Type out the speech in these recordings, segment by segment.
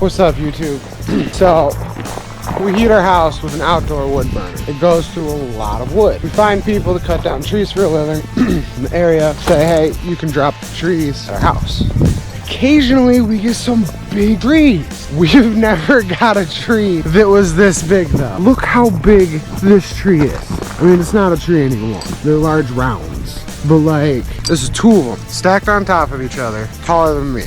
What's up, YouTube? So, we heat our house with an outdoor wood burner. It goes through a lot of wood. We find people to cut down trees for a living in the area, say, hey, you can drop the trees at our house. Occasionally, we get some big trees. We've never got a tree that was this big, though. Look how big this tree is. I mean, it's not a tree anymore. They're large rounds. But like, this is two of them stacked on top of each other, taller than me.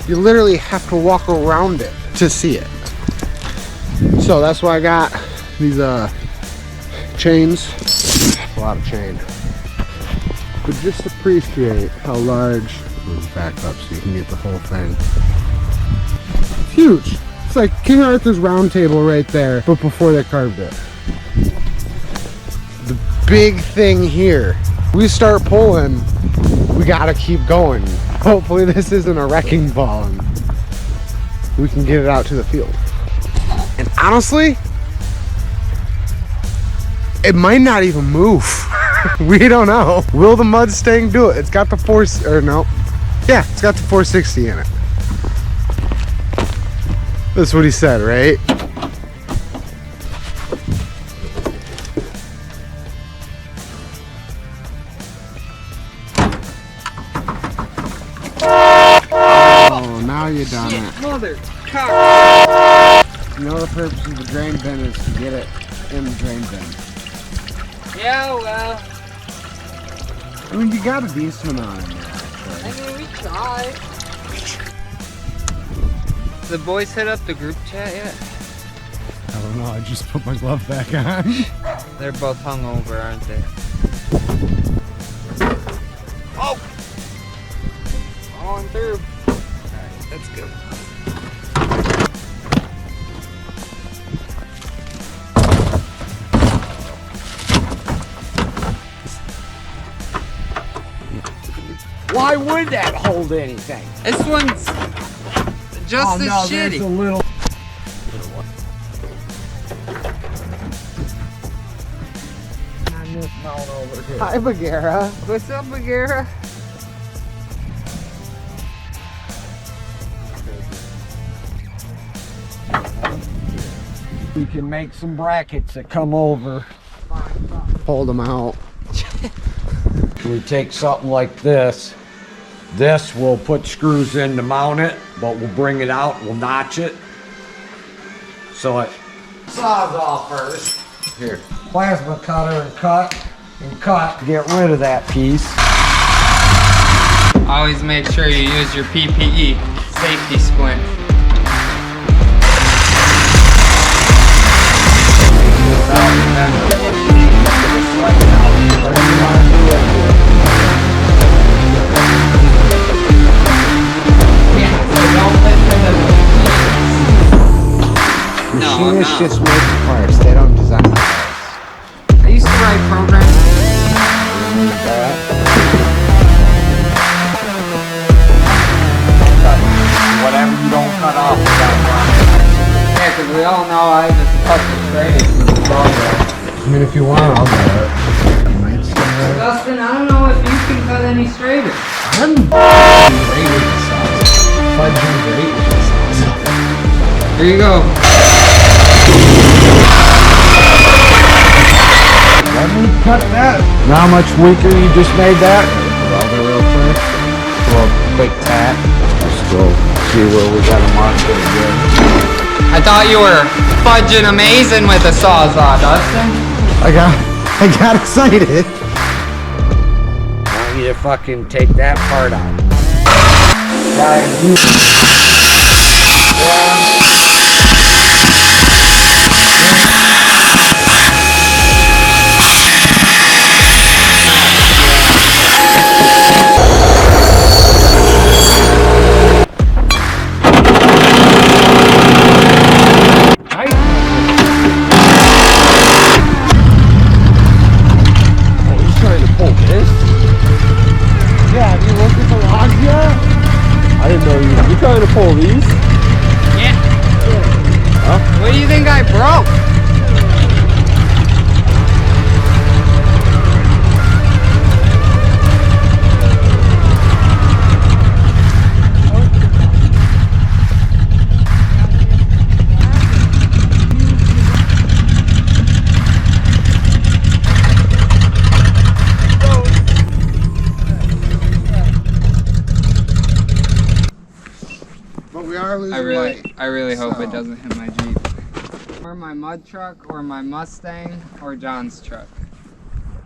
You literally have to walk around it to see it. So that's why I got these chains. A lot of chain. But just appreciate how large. Move back up so you can get the whole thing. It's huge. It's like King Arthur's round table right there, but before they carved it. The big thing here, we start pulling, we gotta keep going. Hopefully this isn't a wrecking ball and we can get it out to the field. And honestly, it might not even move. We don't know. Will the MudStang do it? It's got the yeah, it's got the 460 in it. That's what he said, right? Oh, now you done it. Mother cock. You know the purpose of the drain bin is to get it in the drain bin. Yeah, well. I mean, you got a decent amount in there, actually. I mean, we tried. The boys hit up the group chat yet? I don't know, I just put my glove back on. They're both hungover, aren't they? Oh! Falling through. Alright, that's good. Why would that hold anything? This one's just as shitty. There's a little. Over here. Hi, Bagheera. What's up, Bagheera? We can make some brackets that come over. Hold them out. We take something like this. This we'll put screws in to mount it, but we'll bring it out, we'll notch it. So it saws off first. Here, plasma cutter and cut to get rid of that piece. Always make sure you use your PPE, safety splint. Machinists just make the parts, they don't design the parts. I used to write programs. Whatever you don't cut off. Yeah, because we all know I just cut the straight for the program. I mean, if you want, I'll do it. Dustin, I don't know if you can cut any straighter. I'm great with the saws. Fudging great with the saws. Here you go. Let me cut that. Now how much weaker you just made that? Welder real quick. Well, quick tap. Let's go see where we got to mark it again. I thought you were fudging amazing with the Sawzall, Dustin. I got excited. I want you to fucking take that part out. Trying to pull these? Yeah. Huh? What do you think I broke? but we are losing light. I really hope it doesn't hit my Jeep. Or my mud truck, or my Mustang, or John's truck.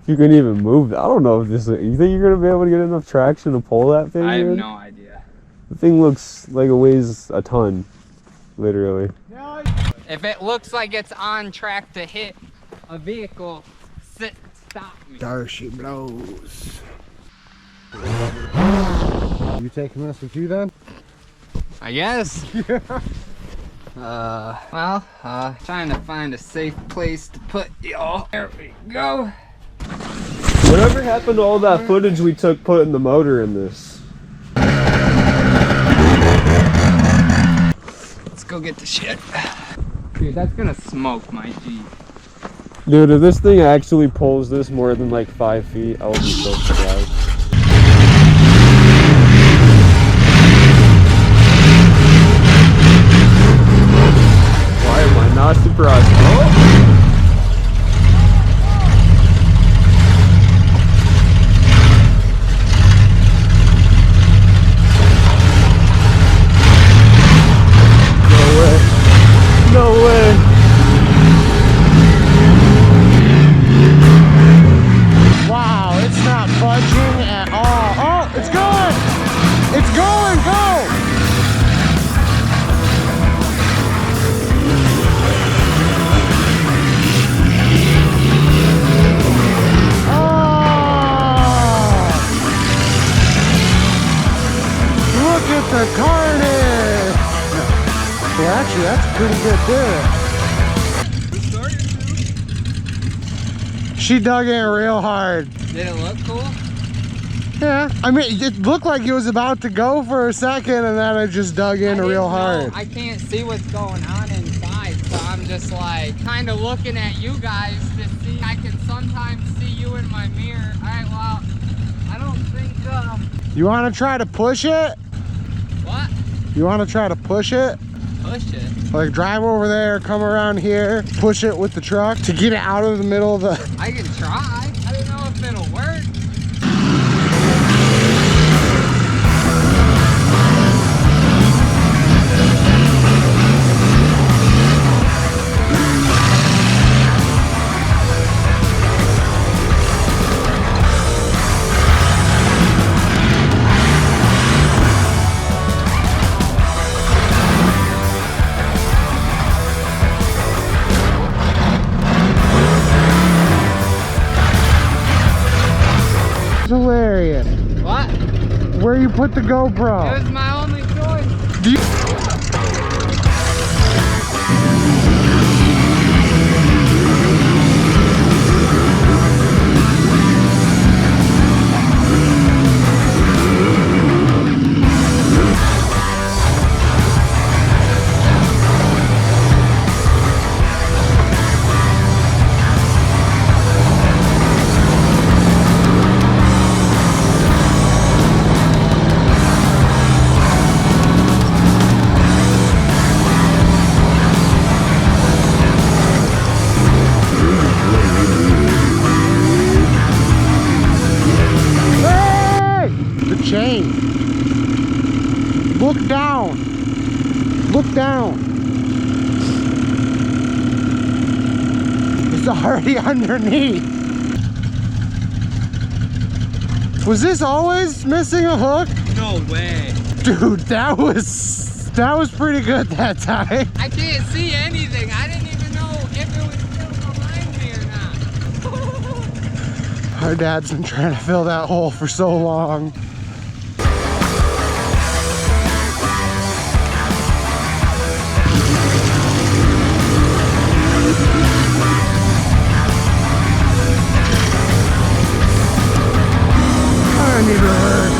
You can even move. I don't know if this. You think you're gonna be able to get enough traction to pull that thing? I have in? no idea. The thing looks like it weighs a ton, literally. If it looks like it's on track to hit a vehicle, stop me. There she blows. You taking this with you then? I guess. Well, trying to find a safe place to put y'all. There we go. Whatever happened to all that footage we took putting the motor in this? Let's go get the shit. Dude, that's gonna smoke my Jeep. Dude, if this thing actually pulls this more than like 5 feet, I will be so surprised. Why am I not surprised? Oh! No way. Wow, it's not budging at all. Oh, it's going! It's going, go! Oh! Look at the carnage! Well, actually, that's pretty good there. She dug in real hard. Did it look cool? Yeah, I mean, it looked like it was about to go for a second, and then it just dug in real hard. I can't see what's going on inside, so I'm just like kind of looking at you guys to see. I can sometimes see you in my mirror. All right, well, I don't think. You want to try to push it? What? You want to try to push it? Push it. Like drive over there, come around here, push it with the truck to get it out of the middle of the... I can try. I don't know if it'll work. Hilarious. What? Where you put the GoPro? It was my only choice. Do you... chain. Look down. Look down. It's already underneath. Was this always missing a hook? No way. Dude, that was pretty good that time. I can't see anything. I didn't even know if it was still behind me or not. Our dad's been trying to fill that hole for so long. I need reverse.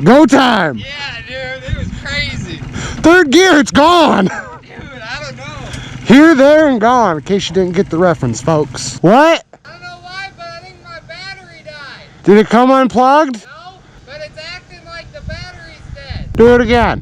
Go time. Yeah, dude, it was crazy. Third gear, it's gone. Dude, I don't know. Here, there, and gone. In case you didn't get the reference, folks. What? I don't know why, but I think my battery died. Did it come unplugged? No, but it's acting like the battery's dead. Do it again.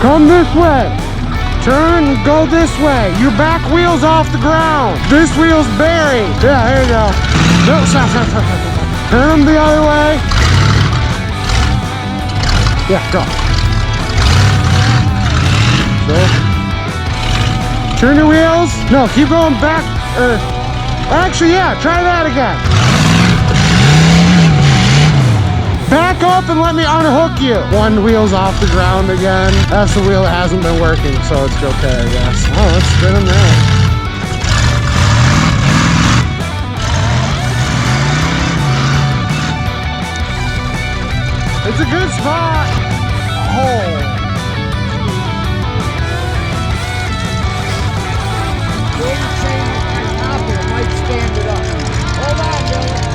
Come this way. Turn and go this way. Your back wheel's off the ground. This wheel's buried. Yeah, there you go. No, stop. Turn them the other way. Yeah, go. So, turn your wheels. No, keep going back. Actually, yeah, try that again. Back up and let me unhook you. One wheel's off the ground again. That's the wheel that hasn't been working, so it's okay, I guess. Oh, let's spin them there. It's a good spot. Oh. It might stand it up. Hold on, Dylan.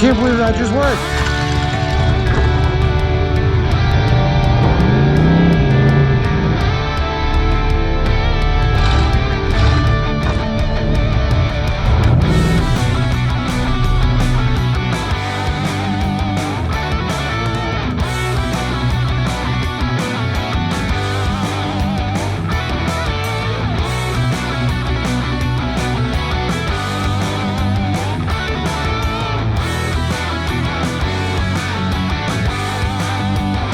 Can't believe that just worked.